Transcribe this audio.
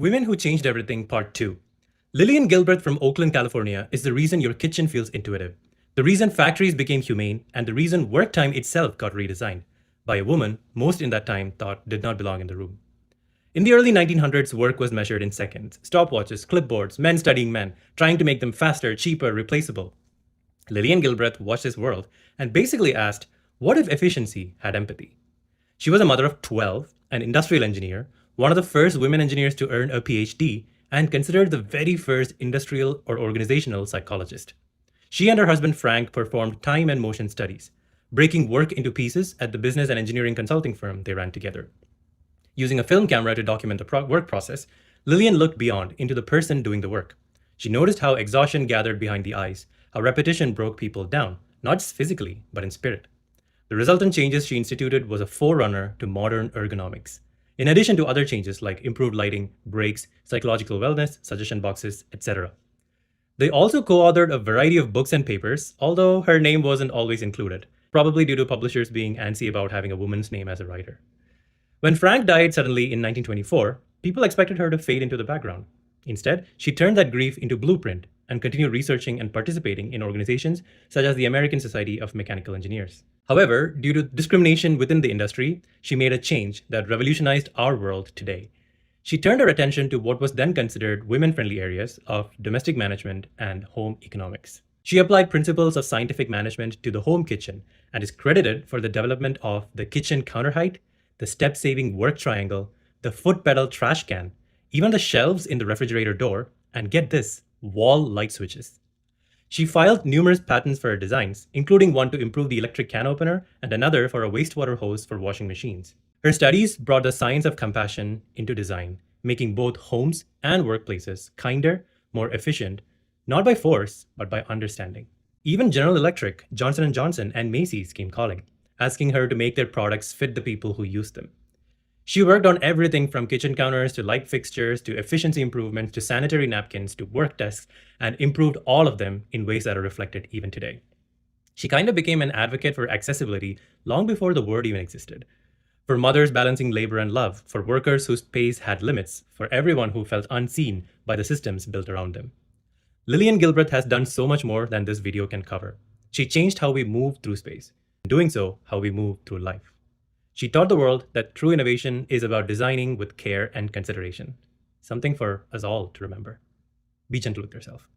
Women Who Changed Everything Part 2. Lillian Gilbreth from Oakland, California is the reason your kitchen feels intuitive, the reason factories became humane, and the reason work time itself got redesigned by a woman most in that time thought did not belong in the room. In the early 1900s, work was measured in seconds. Stopwatches, clipboards, men studying men, trying to make them faster, cheaper, replaceable. Lillian Gilbreth watched this world and basically asked, what if efficiency had empathy? She was a mother of 12, an industrial engineer, one of the first women engineers to earn a PhD, and considered the very first industrial or organizational psychologist. She and her husband Frank performed time and motion studies, breaking work into pieces at the business and engineering consulting firm they ran together. Using a film camera to document the work process, Lillian looked beyond into the person doing the work. She noticed how exhaustion gathered behind the eyes, how repetition broke people down, not just physically, but in spirit. The resultant changes she instituted was a forerunner to modern ergonomics, in addition to other changes like improved lighting, breaks, psychological wellness, suggestion boxes, etc. They also co-authored a variety of books and papers, although her name wasn't always included, probably due to publishers being antsy about having a woman's name as a writer. When Frank died suddenly in 1924, people expected her to fade into the background. Instead, she turned that grief into blueprint and continued researching and participating in organizations such as the American Society of Mechanical Engineers. However, due to discrimination within the industry, she made a change that revolutionized our world today. She turned her attention to what was then considered women-friendly areas of domestic management and home economics. She applied principles of scientific management to the home kitchen and is credited for the development of the kitchen counter height, the step-saving work triangle, the foot pedal trash can, even the shelves in the refrigerator door, and get this, wall light switches. She filed numerous patents for her designs, including one to improve the electric can opener and another for a wastewater hose for washing machines. Her studies brought the science of compassion into design, making both homes and workplaces kinder, more efficient, not by force, but by understanding. Even General Electric, Johnson & Johnson, and Macy's came calling, asking her to make their products fit the people who use them. She worked on everything from kitchen counters to light fixtures to efficiency improvements to sanitary napkins to work desks and improved all of them in ways that are reflected even today. She kind of became an advocate for accessibility long before the word even existed. For mothers balancing labor and love, for workers whose pays had limits, for everyone who felt unseen by the systems built around them. Lillian Gilbreth has done so much more than this video can cover. She changed how we move through space, in doing so, how we move through life. She taught the world that true innovation is about designing with care and consideration, something for us all to remember. Be gentle with yourself.